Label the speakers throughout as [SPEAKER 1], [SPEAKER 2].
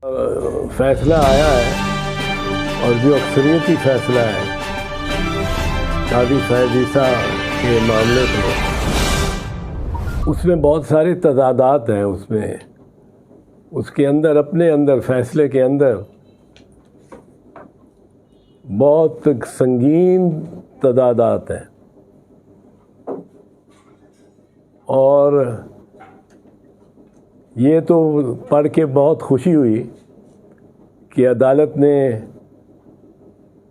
[SPEAKER 1] फैसला आया है और जो अक्सरियती फैसला है कादी फैज़ ईसा के मामले में, उसमें बहुत सारे तजादात हैं। उसके अंदर अपने अंदर फैसले के अंदर बहुत संगीन तजादात हैं और ये तो पढ़ के बहुत खुशी हुई कि अदालत ने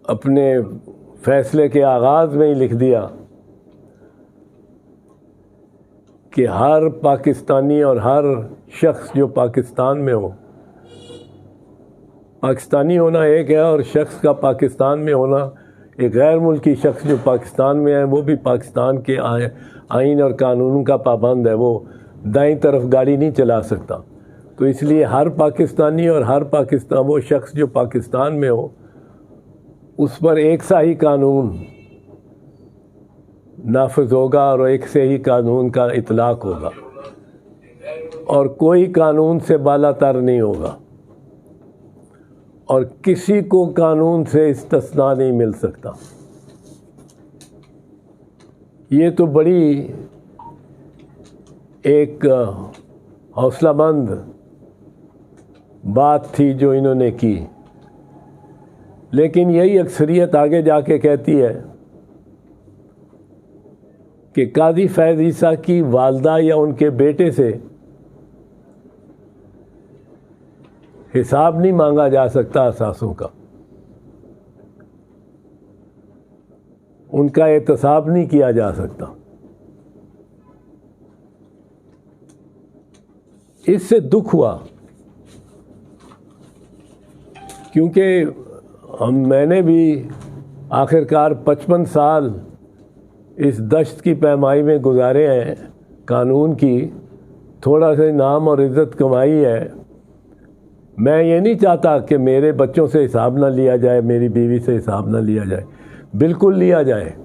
[SPEAKER 1] अपने फैसले के आगाज़ में ही लिख दिया कि हर पाकिस्तानी और हर शख्स जो पाकिस्तान में हो, पाकिस्तानी होना एक है और शख्स का पाकिस्तान में होना एक गैर मुल्की शख्स जो पाकिस्तान में है वो भी पाकिस्तान के आइन और कानून का पाबंद है, वो दाईं तरफ गाड़ी नहीं चला सकता। तो इसलिए हर पाकिस्तानी और हर वो शख्स जो पाकिस्तान में हो उस पर एक सा ही कानून नाफिज होगा और एक से ही कानून का इतलाक़ होगा और कोई कानून से बालातर नहीं होगा और किसी को कानून से इस्तिस्ना नहीं मिल सकता। ये तो बड़ी एक हौसलामंद बात थी जो इन्होंने की, लेकिन यही अक्सरियत आगे जाके कहती है कि कादी फैज़ ईसा की वालदा या उनके बेटे से हिसाब नहीं मांगा जा सकता असासों का, उनका एहतसाब नहीं किया जा सकता। इससे दुख हुआ क्योंकि मैंने भी आखिरकार 55 साल इस दश्त की पैमाई में गुजारे हैं, कानून की थोड़ा सा नाम और इज़्ज़त कमाई है। मैं ये नहीं चाहता कि मेरे बच्चों से हिसाब ना लिया जाए, मेरी बीवी से हिसाब ना लिया जाए, बिल्कुल लिया जाए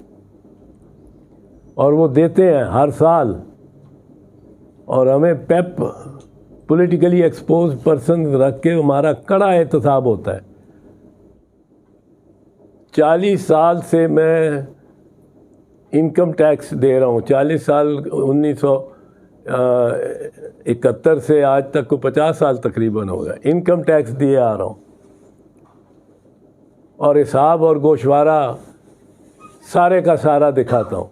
[SPEAKER 1] और वो देते हैं हर साल। और हमें पेप पॉलिटिकली एक्सपोज पर्सन रख के हमारा कड़ा एहतसाब होता है। 40 साल से मैं इनकम टैक्स दे रहा हूँ, 40 साल 1971 से आज तक को 50 साल तकरीबन हो गया इनकम टैक्स दिए आ रहा हूँ और हिसाब और गोशवारा सारे का सारा दिखाता हूँ।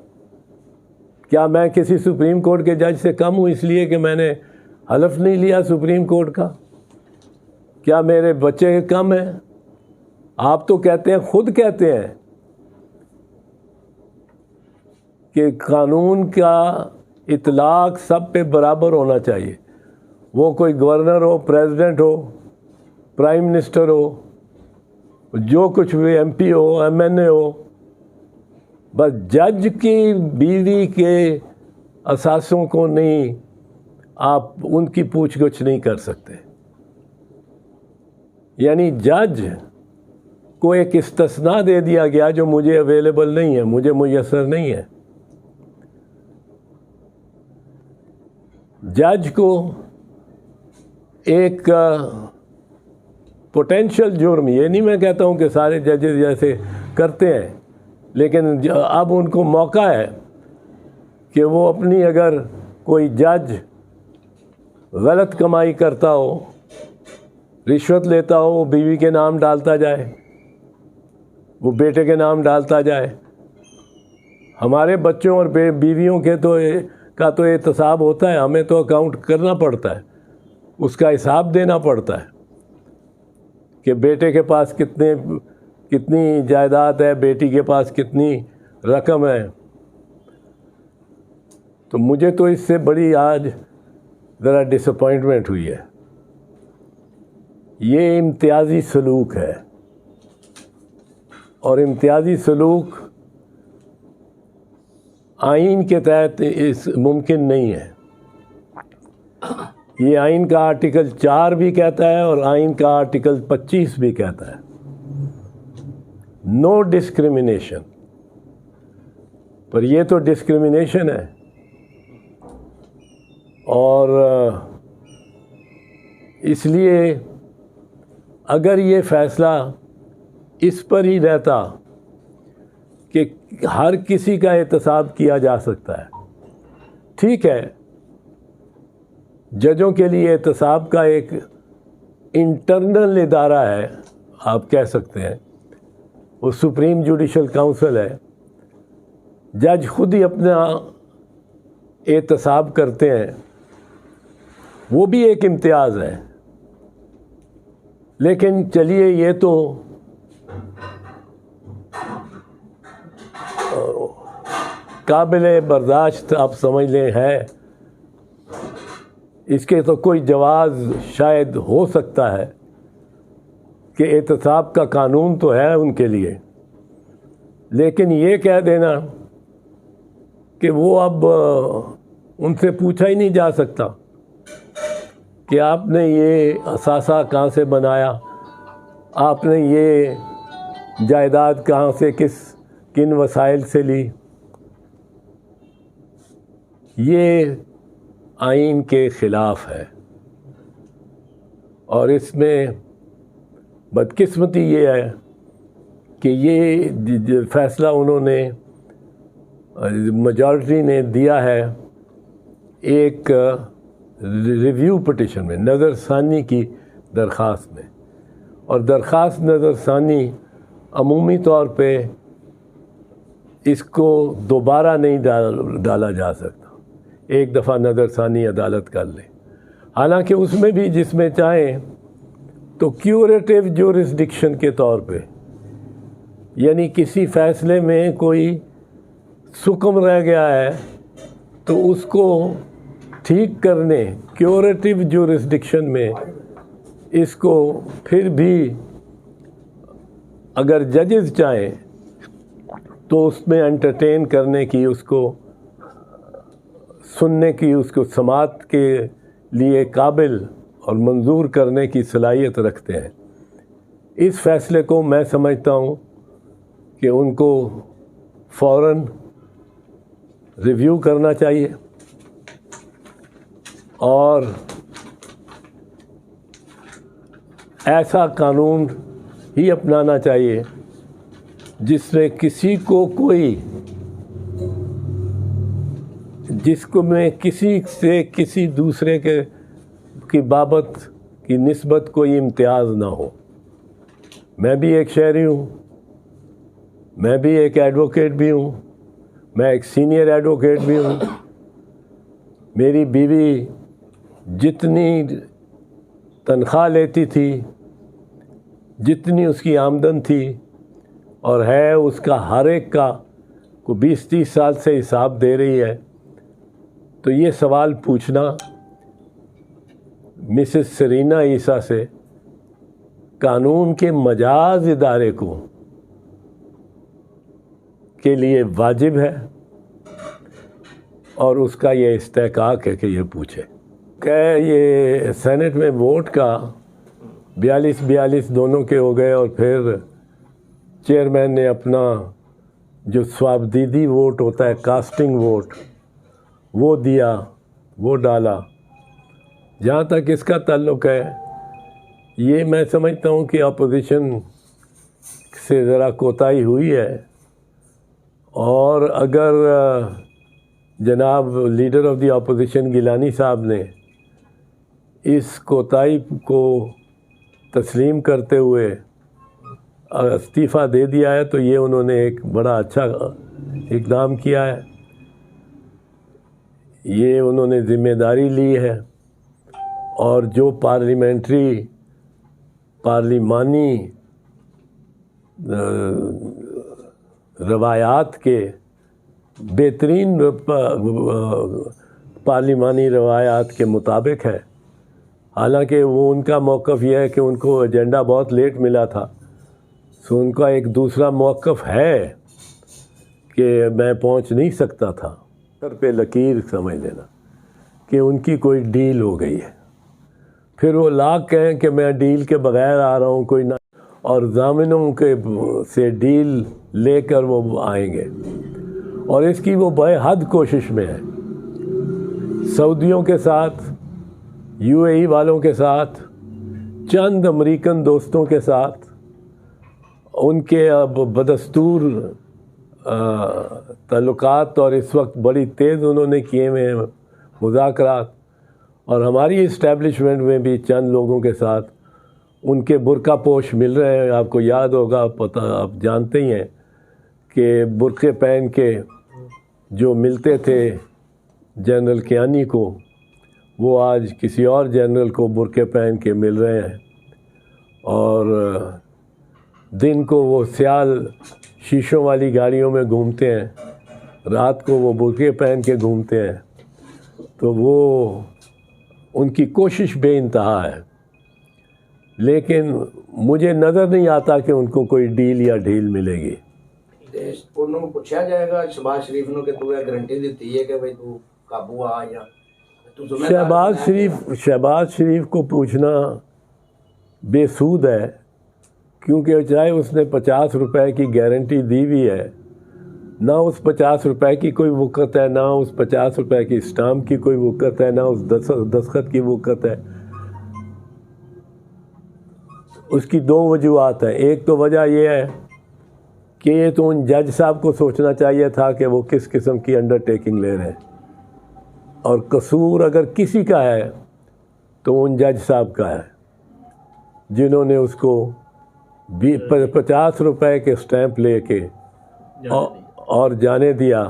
[SPEAKER 1] क्या मैं किसी सुप्रीम कोर्ट के जज से कम हूँ इसलिए कि मैंने हलफ नहीं लिया सुप्रीम कोर्ट का? क्या मेरे बच्चे कम हैं? आप तो कहते हैं, खुद कहते हैं कि कानून का इतलाक़ सब पे बराबर होना चाहिए, वो कोई गवर्नर हो, प्रेसिडेंट हो, प्राइम मिनिस्टर हो, जो कुछ भी MP हो, MNA हो, बस जज की बीवी के असासों को नहीं, आप उनकी पूछगछ नहीं कर सकते। यानी जज को एक इस्तिस्ना दे दिया गया जो मुझे अवेलेबल नहीं है, मुझे मुयस्सर नहीं है। जज को एक पोटेंशियल जुर्म, ये नहीं मैं कहता हूँ कि सारे जजेस जैसे करते हैं, लेकिन अब उनको मौका है कि वो अपनी, अगर कोई जज गलत कमाई करता हो, रिश्वत लेता हो, वो बीवी के नाम डालता जाए, वो बेटे के नाम डालता जाए। हमारे बच्चों और बीवियों के का तो एहतसाब होता है, हमें तो अकाउंट करना पड़ता है, उसका हिसाब देना पड़ता है कि बेटे के पास कितनी जायदाद है, बेटी के पास कितनी रकम है। तो मुझे तो इससे बड़ी आज ज़रा डिसअपॉइंटमेंट हुई है। ये इम्तियाज़ी सलूक है और इम्तियाज़ी सलूक आइन के तहत इस मुमकिन नहीं है। ये आइन का आर्टिकल 4 भी कहता है और आइन का आर्टिकल 25 भी कहता है, नो डिस्क्रिमिनेशन। पर ये तो डिस्क्रिमिनेशन है और इसलिए अगर ये फैसला इस पर ही रहता कि हर किसी का एहतसाब किया जा सकता है, ठीक है, जजों के लिए एहतसाब का एक इंटरनल इदारा है, आप कह सकते हैं, वो सुप्रीम जुडिशल काउंसिल है, जज खुद ही अपना एहतसाब करते हैं, वो भी एक इम्तियाज़ है। लेकिन चलिए, ये तो काबिल बर्दाश्त आप समझ लें है, इसके तो कोई जवाज़ शायद हो सकता है कि एहतसाब का कानून तो है उनके लिए, लेकिन ये कह देना कि वो अब उनसे पूछा ही नहीं जा सकता कि आपने ये असासा कहाँ से बनाया, आपने ये जायदाद कहाँ से किन वसाइल से ली, ये आइन के ख़िलाफ़ है। और इसमें बदकिस्मती ये है कि ये फ़ैसला उन्होंने, मेजॉरिटी ने दिया है एक रिव्यू पिटिशन में, नज़रसानी की दरख्वास्त में, और दरख्वास्त नज़रसानी अमूमी तौर पे इसको दोबारा नहीं डाला जा सकता, एक दफ़ा नज़रसानी अदालत कर ले। हालांकि उसमें भी जिसमें चाहें तो क्यूरेटिव जुरिस्डिक्शन के तौर पे, यानी किसी फ़ैसले में कोई सुकम रह गया है तो उसको ठीक करने, क्यूरेटिव जुरिस्डिक्शन में इसको फिर भी अगर जजेस चाहें तो उसमें एंटरटेन करने की, उसको सुनने की, उसको समाअत के लिए काबिल और मंजूर करने की सलाहियत रखते हैं। इस फ़ैसले को मैं समझता हूँ कि उनको फ़ौरन रिव्यू करना चाहिए और ऐसा कानून ही अपनाना चाहिए जिसमें किसी को जिसको में किसी से किसी दूसरे की बाबत की निस्बत कोई इम्तियाज़ ना हो। मैं भी एक शहरी हूँ, मैं भी एक एडवोकेट भी हूँ, मैं एक सीनियर एडवोकेट भी हूँ। मेरी बीवी जितनी तनख्वाह लेती थी, जितनी उसकी आमदन थी और है, उसका हर एक का को 20-30 साल से हिसाब दे रही है। तो ये सवाल पूछना मिसेस सरीना ईसा से कानून के मजाज इदारे को के लिए वाजिब है और उसका ये इस्तेहकाक है कि ये पूछे। क्या ये सेनेट में वोट का 42 दोनों के हो गए और फिर चेयरमैन ने अपना जो स्वाबदीदी वोट होता है, कास्टिंग वोट, वो दिया, वो डाला। जहाँ तक इसका ताल्लुक़ है, ये मैं समझता हूँ कि अपोजिशन से ज़रा कोताही हुई है और अगर जनाब leader of the opposition Gilani साहब ने इस कोताही को तस्लीम करते हुए इस्तीफ़ा दे दिया है तो ये उन्होंने एक बड़ा अच्छा इक़दाम किया है। ये उन्होंने ज़िम्मेदारी ली है और जो पार्लिमानी रवायात के बेहतरीन पार्लिमानी रवायात के मुताबिक है। हालांकि वो उनका मौक़िफ़ यह है कि उनको एजेंडा बहुत लेट मिला था, सो उनका एक दूसरा मौक़िफ़ है कि मैं पहुंच नहीं सकता था। सर पे लकीर समझ लेना कि उनकी कोई डील हो गई है, फिर वो लाख कहें कि मैं डील के बगैर आ रहा हूँ कोई ना, और ज़ामिनों के से डील लेकर वो आएंगे और इसकी वो बेहद कोशिश में है। सऊदियों के साथ, यूएई वालों के साथ, चंद अमेरिकन दोस्तों के साथ उनके अब बदस्तूर ताल्लुकात और इस वक्त बड़ी तेज़ उन्होंने किए हुए हैं मुज़ाकरात, और हमारी इस्टेब्लिशमेंट में भी चंद लोगों के साथ उनके बुर्का पोश मिल रहे हैं। आपको याद होगा, पता आप जानते ही हैं कि बुर्के पहन के जो मिलते थे जनरल कियानी को, वो आज किसी और जनरल को बुर्के पहन के मिल रहे हैं, और दिन को वो सियाल शीशों वाली गाड़ियों में घूमते हैं, रात को वो बुर्के पहन के घूमते हैं। तो वो उनकी कोशिश बेइंतहा है, लेकिन मुझे नज़र नहीं आता कि उनको कोई डील या ढील मिलेगी।
[SPEAKER 2] उन्होंने पूछा जाएगा शहबाज शरीफ ने कि तू ये गारंटी दी है कि भाई तू काबू आ, या
[SPEAKER 1] शहबाज शरीफ को पूछना बेसूद है, क्योंकि चाहे उसने 50 रुपए की गारंटी दी हुई है, ना उस 50 रुपए की कोई वक़्त है, ना उस 50 रुपए की स्टाम्प की कोई वक़्त है, ना उस दस्तखत की वक़्त है। उसकी दो वजूहात हैं। एक तो वजह यह है कि ये तो उन जज साहब को सोचना चाहिए था कि वो किस किस्म की अंडरटेकिंग ले रहे हैं, और कसूर अगर किसी का है तो उन जज साहब का है जिन्होंने उसको 50 रुपए के स्टैंप लेके और जाने दिया,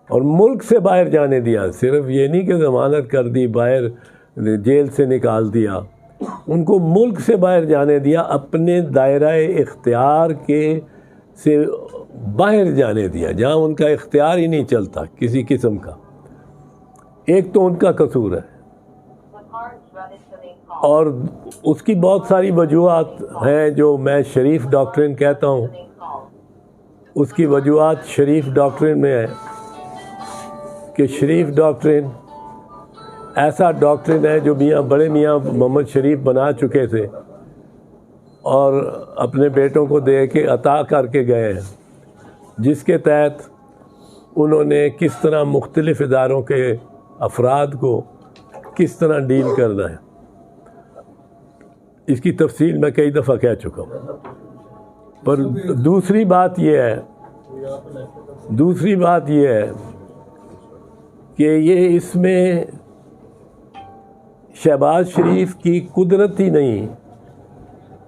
[SPEAKER 1] और मुल्क से बाहर जाने दिया। सिर्फ ये नहीं कि ज़मानत कर दी, बाहर जेल से निकाल दिया, उनको मुल्क से बाहर जाने दिया, अपने दायरा इख्तियार के से बाहर जाने दिया, जहाँ उनका इख्तियार ही नहीं चलता किसी किस्म का। एक तो उनका कसूर है, और उसकी बहुत सारी वजूहात हैं जो मैं शरीफ डॉक्ट्रिन कहता हूँ। उसकी वजूहात शरीफ डॉक्ट्रिन में है कि शरीफ डॉक्ट्रिन ऐसा डॉक्ट्रिन है जो बड़े मियाँ मोहम्मद शरीफ बना चुके थे और अपने बेटों को दे के अता करके गए हैं, जिसके तहत उन्होंने किस तरह मुख्तलिफ़ इदारों के अफराद को किस तरह डील करना है, इसकी तफसील मैं कई दफ़ा कह चुका हूँ। पर दूसरी बात यह है कि ये इसमें शहबाज शरीफ की कुदरत ही नहीं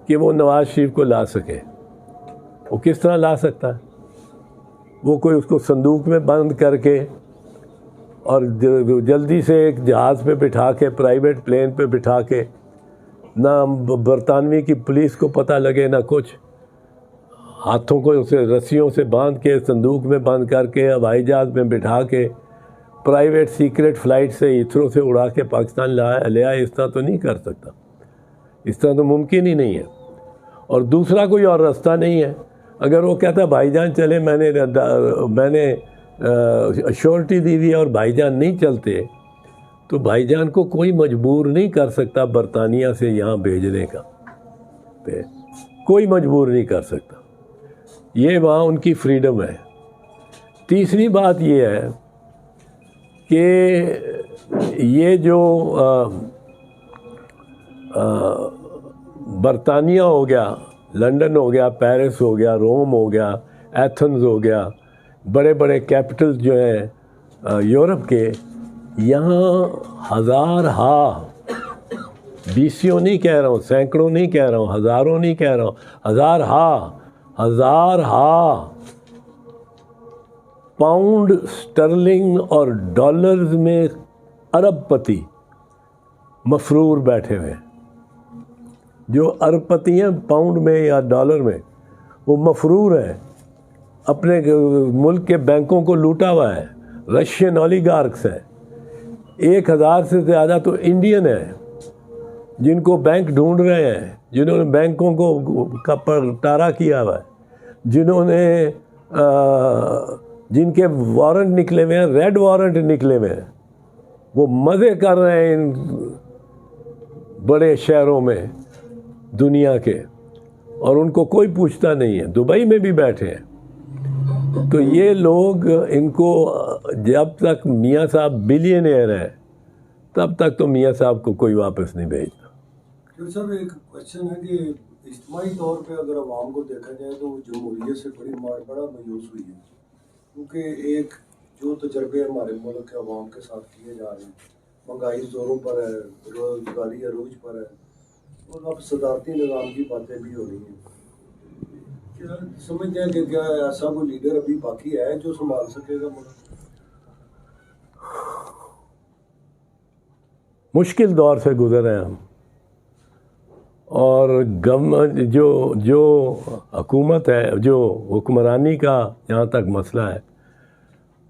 [SPEAKER 1] कि वो नवाज़ शरीफ को ला सके। वो किस तरह ला सकता है? वो कोई उसको संदूक में बंद करके और जल्दी से एक जहाज़ पे बिठा के, प्राइवेट प्लेन पे बिठा के, ना बरतानवी की पुलिस को पता लगे ना कुछ, हाथों को उसे रस्सियों से बांध के संदूक में बंद करके हवाई जहाज़ में बिठा के प्राइवेट सीक्रेट फ़्लाइट से हीथ्रो से उड़ा के पाकिस्तान ले आए। इस तरह तो नहीं कर सकता, इस तरह तो मुमकिन ही नहीं है। और दूसरा कोई और रास्ता नहीं है। अगर वो कहता भाईजान चले, मैंने अश्योरिटी दी हुई है और भाईजान नहीं चलते, तो भाईजान को कोई मजबूर नहीं कर सकता बरतानिया से यहाँ भेजने का, कोई मजबूर नहीं कर सकता। ये वहाँ उनकी फ्रीडम है। तीसरी बात ये है कि ये जो बरतानिया हो गया, लंदन हो गया, पेरिस हो गया, रोम हो गया, एथेंस हो गया, बड़े बड़े कैपिटल्स जो हैं यूरोप के, यहाँ हज़ार बीसियों नहीं कह रहा हूँ, सैकड़ों नहीं कह रहा हूँ, हज़ारों नहीं कह रहा हूँ, हज़ार पाउंड स्टर्लिंग और डॉलर्स में अरबपति मफरूर बैठे हुए हैं। जो अरबपति हैं पाउंड में या डॉलर में, वो मफरूर हैं, अपने मुल्क के बैंकों को लूटा हुआ है। रशियन ओलिगार्क्स हैं, 1000 से ज़्यादा तो इंडियन हैं जिनको बैंक ढूंढ रहे हैं, जिन्होंने बैंकों को का परतारा किया हुआ है, जिनके वारंट निकले हुए हैं, रेड वारंट निकले हुए हैं। वो मज़े कर रहे हैं इन बड़े शहरों में दुनिया के, और उनको कोई पूछता नहीं है। दुबई में भी बैठे हैं। तो ये लोग, इनको जब तक मियाँ साहब बिलियनियर है तब तक तो मियाँ साहब को कोई वापस नहीं भेजता।
[SPEAKER 3] डॉक्टर साहब एक क्वेश्चन है कि इज्तिमाई तौर पे अगर आवाम को देखा जाए तो जमहूरियत से बड़ा मायूस हुई है, क्योंकि एक जो तजर्बे हमारे मुल्क के आवाम के साथ किए जा रहे हैं, महंगाई ज़ोरों पर है, रोजगारी अरूज पर है, और अब सदारती निज़ाम की बातें भी हो रही हैं। क्या समझते हैं कि क्या ऐसा कोई लीडर अभी बाकी है जो संभाल सकेगा मुल्क?
[SPEAKER 1] मुश्किल दौर से गुज़र रहे हैं हम, और गवर्नमेंट जो हुकूमत है, जो हुक्मरानी का जहाँ तक मसला है,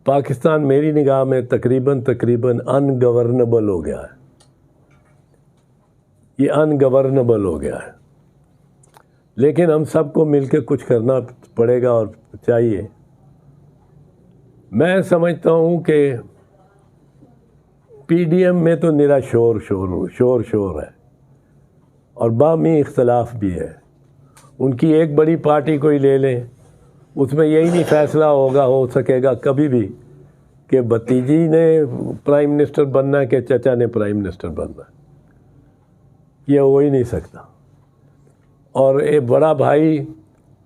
[SPEAKER 1] पाकिस्तान मेरी निगाह में तकरीबन अनगवर्नेबल हो गया है। ये अनगवर्नेबल हो गया है, लेकिन हम सबको मिलकर कुछ करना पड़ेगा और चाहिए। मैं समझता हूँ कि पीडीएम में तो निरा शोर है और बामी इख्तलाफ भी है। उनकी एक बड़ी पार्टी कोई ले लें, उसमें यही नहीं फैसला हो सकेगा कभी भी कि भतीजी ने प्राइम मिनिस्टर बनना है कि चचा ने प्राइम मिनिस्टर बनना है। ये हो ही नहीं सकता। और एक बड़ा भाई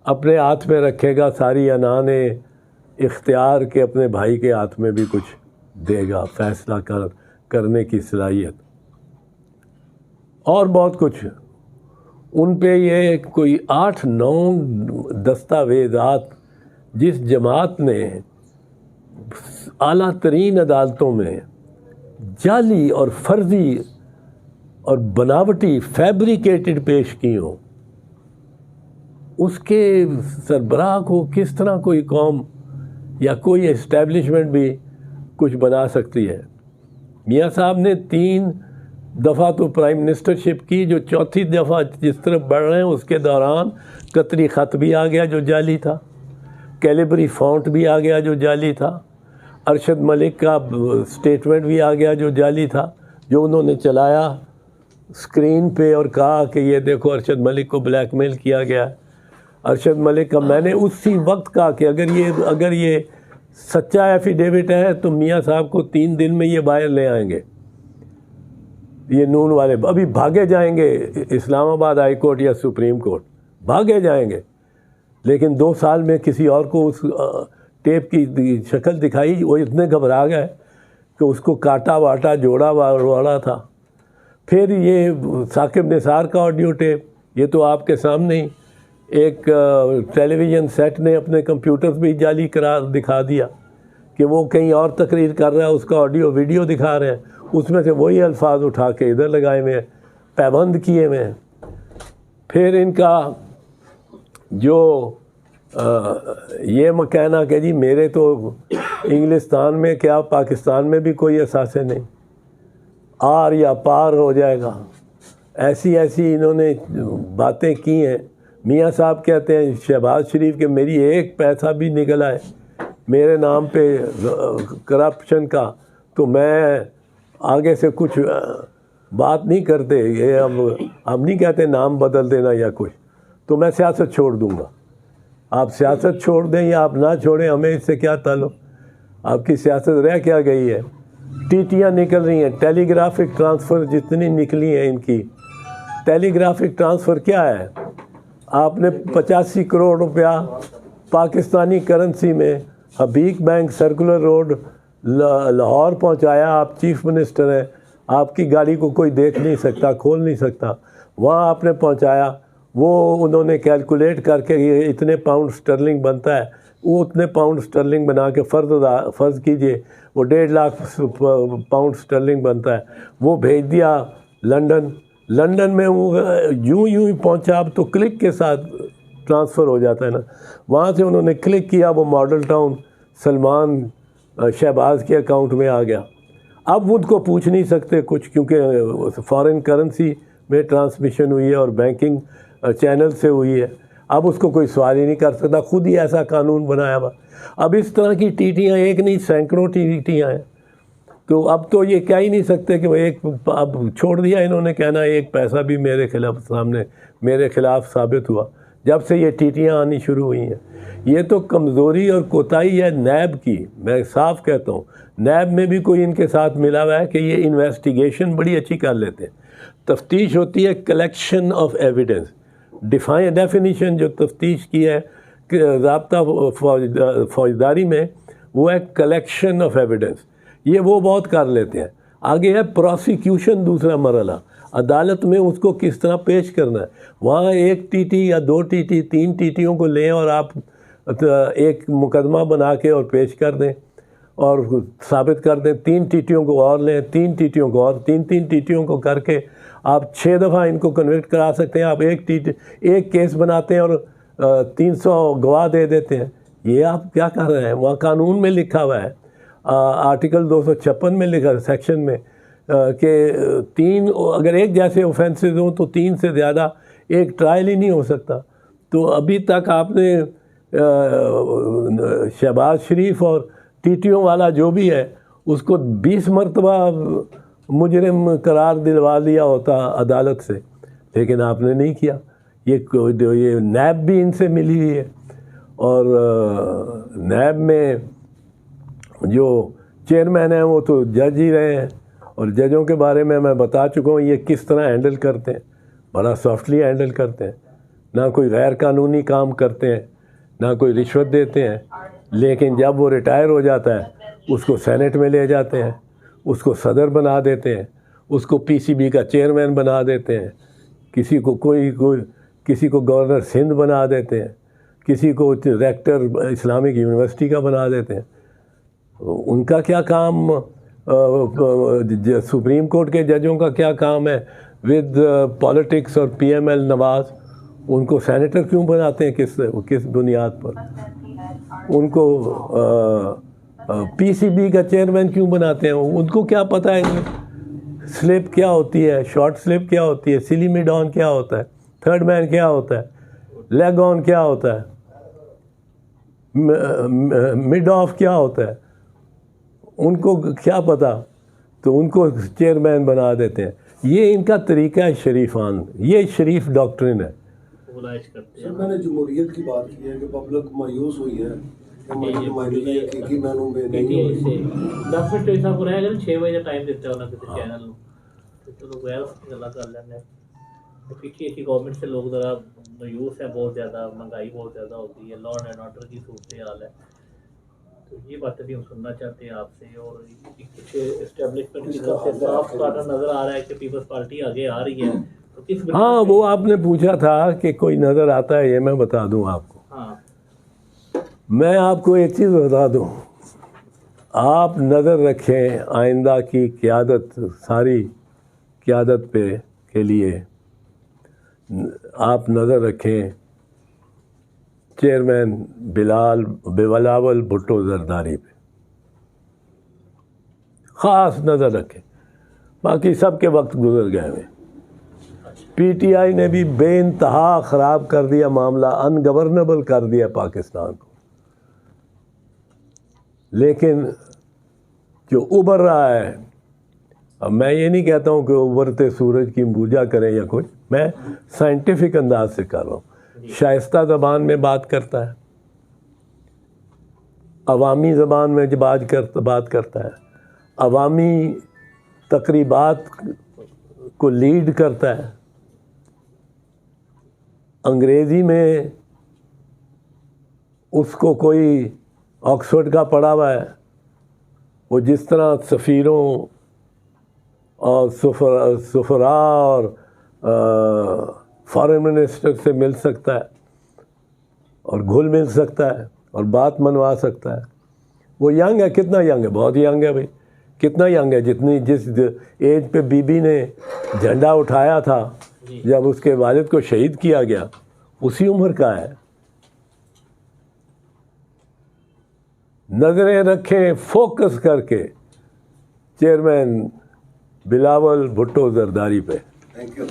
[SPEAKER 1] अपने हाथ में रखेगा सारी अनाने इख्तियार के, अपने भाई के हाथ में भी कुछ देगा, फैसला करने की सलाहियत और बहुत कुछ। उन पे ये कोई 8-9 दस्तावेज़ात जिस जमात ने आला तरीन अदालतों में जाली और फर्जी और बनावटी फैब्रिकेटेड पेश की हो, उसके सरबराह को किस तरह कोई कौम या कोई इस्टेब्लिशमेंट भी कुछ बना सकती है। मियाँ साहब ने 3 दफ़ा तो प्राइम मिनिस्टरशिप की, जो चौथी दफ़ा जिस तरफ बढ़ रहे हैं उसके दौरान कतरी ख़त भी आ गया जो जाली था, कैलिबरी फ़ॉन्ट भी आ गया जो जाली था, अरशद मलिक का स्टेटमेंट भी आ गया जो जाली था, जो उन्होंने चलाया स्क्रीन पे और कहा कि ये देखो अरशद मलिक को ब्लैकमेल किया गया। अरशद मलिक का मैंने उसी वक्त कहा कि अगर ये सच्चा एफिडेविट है तो मियाँ साहब को 3 दिन में ये बाहर ले आएंगे। ये नून वाले अभी भागे जाएंगे इस्लामाबाद हाई कोर्ट या सुप्रीम कोर्ट, भागे जाएंगे, लेकिन 2 साल में किसी और को उस टेप की शक्ल दिखाई, वो इतने घबरा गए कि उसको काटा वाटा जोड़ा वाड़ा था। फिर ये साकिब निसार का ऑडियो टेप, ये तो आपके सामने ही एक टेलीविज़न सेट ने अपने कंप्यूटर भी जाली करार दिखा दिया कि वो कहीं और तकरीर कर रहा है, उसका ऑडियो वीडियो दिखा रहे हैं, उसमें से वही अल्फाज उठा के इधर लगाए हुए हैं, पाबंद किए हुए हैं। फिर इनका जो ये कहना कि जी मेरे तो इंग्लिस्तान में क्या पाकिस्तान में भी कोई असासे नहीं, आर या पार हो जाएगा, ऐसी इन्होंने बातें की हैं। मियाँ साहब कहते हैं शहबाज शरीफ के मेरी एक पैसा भी निकल आए मेरे नाम पे करप्शन का तो मैं आगे से कुछ बात नहीं करते। ये हम नहीं कहते नाम बदल देना या कुछ, तो मैं सियासत छोड़ दूंगा। आप सियासत छोड़ दें या आप ना छोड़ें, हमें इससे क्या ताल्लुक़। आपकी सियासत रह क्या गई है। टीटियाँ निकल रही हैं, टेलीग्राफिक ट्रांसफ़र जितनी निकली हैं इनकी। टेलीग्राफिक ट्रांसफ़र क्या है? आपने 85 करोड़ रुपया पाकिस्तानी करेंसी में हबीब बैंक सर्कुलर रोड लाहौर पहुंचाया। आप चीफ मिनिस्टर हैं, आपकी गाड़ी को कोई देख नहीं सकता, खोल नहीं सकता, वहाँ आपने पहुंचाया। वो उन्होंने कैलकुलेट करके ये इतने पाउंड स्टर्लिंग बनता है, वो उतने पाउंड स्टर्लिंग बना के फ़र्ज़ कीजिए वो 1.5 लाख पाउंड स्टर्लिंग बनता है। वो भेज दिया लंदन में वो यूं ही पहुंचा। अब तो क्लिक के साथ ट्रांसफ़र हो जाता है ना। वहाँ से उन्होंने क्लिक किया, वो मॉडल टाउन सलमान शहबाज के अकाउंट में आ गया। अब उनको पूछ नहीं सकते कुछ, क्योंकि फॉरेन करेंसी में ट्रांसमिशन हुई है और बैंकिंग चैनल से हुई है। अब उसको कोई सवाल ही नहीं कर सकता, खुद ही ऐसा कानून बनाया हुआ। अब इस तरह की टीटियाँ एक नहीं सैकड़ों टीटियाँ हैं। तो अब तो ये कह ही नहीं सकते कि एक, अब छोड़ दिया इन्होंने कहना एक पैसा भी मेरे खिलाफ साबित हुआ। जब से ये टीटियाँ आनी शुरू हुई हैं, ये तो कमज़ोरी और कोताही है नैब की। मैं साफ कहता हूँ, नैब में भी कोई इनके साथ मिला हुआ है कि ये इन्वेस्टिगेशन बड़ी अच्छी कर लेते हैं। तफ्तीश होती है कलेक्शन ऑफ एविडेंस। डेफिनीशन जो तफ्तीश की है ज़ाब्ता फौजदारी में, वो है कलेक्शन ऑफ एविडेंस। ये वो बहुत कर लेते हैं। आगे है प्रोसिक्यूशन, दूसरा मरला, अदालत में उसको किस तरह पेश करना है। वहाँ 1 टीटी या 2 टीटी 3 टीटियों को लें और आप एक मुकदमा बना के और पेश कर दें और साबित कर दें। 3 टीटियों को और लें, 3 टीटियों को और, 3 टीटियों को करके आप 6 दफ़ा इनको कन्विक्ट करा सकते हैं। आप एक केस बनाते हैं और 300 गवाह दे देते हैं। ये आप क्या कर रहे हैं? वहाँ कानून में लिखा हुआ है, आर्टिकल 256 में लिखा है, सेक्शन में, कि 3 अगर एक जैसे ऑफेंसेस हों तो 3 से ज़्यादा एक ट्रायल ही नहीं हो सकता। तो अभी तक आपने शहबाज शरीफ और टीटियों वाला जो भी है उसको 20 मरतबा मुजरिम करार दिलवा दिया होता अदालत से, लेकिन आपने नहीं किया। ये नैब भी इनसे मिली हुई है और नैब में जो चेयरमैन हैं वो तो जज ही रहे हैं, और जजों के बारे में मैं बता चुका हूँ ये किस तरह हैंडल करते हैं। बड़ा सॉफ्टली हैंडल करते हैं, ना कोई गैर कानूनी काम करते हैं, ना कोई रिश्वत देते हैं। लेकिन जब वो रिटायर हो जाता है उसको सेनेट में ले जाते हैं, उसको सदर बना देते हैं, उसको पीसीबी का चेयरमैन बना देते हैं, किसी को गवर्नर सिंध बना देते हैं, किसी को रेक्टर इस्लामिक यूनिवर्सिटी का बना देते हैं। उनका क्या काम, सुप्रीम कोर्ट के जजों का क्या काम है विद पॉलिटिक्स और पीएमएल नवाज? उनको सेनेटर क्यों बनाते हैं? किस बुनियाद पर? उनको पीसीबी का चेयरमैन क्यों बनाते हैं? उनको क्या पता है स्लिप क्या होती है, शॉर्ट स्लिप क्या होती है, सिली मिड ऑन क्या होता है, थर्ड मैन क्या होता है, लेग ऑन क्या होता है, मिड ऑफ क्या होता है? उनको क्या पता? तो उनको चेयरमैन बना देते हैं। ये इनका तरीका है शरीफान, ये शरीफ डॉक्ट्रिन है।
[SPEAKER 3] सर मैंने जमहूरियत की बात की है कि पब्लिक मायूस हुई है कि मैनू में नहीं हुई।
[SPEAKER 4] 10 मिनट ऐसा हो रहा है, अगर 6 बजे टाइम देते हो ना किसी चैनल ਨੂੰ तो चलो गैर उसकी गल्ला कर लेंगे। तो पीटीए की गवर्नमेंट से लोग ज़रा मायूस है, बहुत ज़्यादा महंगाई बहुत ज़्यादा होती है, लॉ एंड ऑर्डर की सूरत हाल है। तो ये बातें भी हम सुनना चाहते हैं आपसे। और कुछ इस्टेब्लिशमेंट की तरफ से साफ साफ नज़र आ रहा है कि पीपल्स पार्टी आगे आ रही है, तो किस
[SPEAKER 1] हाँ, वो आपने पूछा था कि कोई नज़र आता है, ये मैं बता दूं आपको।
[SPEAKER 4] हाँ,
[SPEAKER 1] मैं आपको एक चीज़ बता दूं, आप नज़र रखें आइंदा की क़यादत, सारी क़यादत पे के लिए आप नज़र रखें चेयरमैन बिलावल भुट्टो जरदारी पे, ख़ास नज़र रखें। बाकी सब के वक्त गुजर गए हैं। पीटीआई ने भी बेइंतहा ख़राब कर दिया मामला, अनगवर्नेबल कर दिया पाकिस्तान को। लेकिन जो उभर रहा है, अब मैं ये नहीं कहता हूँ कि उभरते सूरज की पूजा करें या कुछ, मैं साइंटिफिक अंदाज से कर रहा हूँ। शाइस्ता ज़बान में बात करता है, अवामी ज़बान में जो बात करता है, अवामी तकरीबात को लीड करता है। अंग्रेज़ी में उसको कोई ऑक्सफोर्ड का पढ़ा हुआ है, वो जिस तरह सफ़ीरों और सफरा और फॉरेन मिनिस्टर से मिल सकता है और घुल मिल सकता है और बात मनवा सकता है। वो यंग है, कितना यंग है? बहुत यंग है भाई। कितना यंग है? जिस एज पे बीबी ने झंडा उठाया था जब उसके वालिद को शहीद किया गया, उसी उम्र का है। नज़रें रखें फोकस करके चेयरमैन बिलावल भुट्टो जरदारी पे।
[SPEAKER 3] Thank you.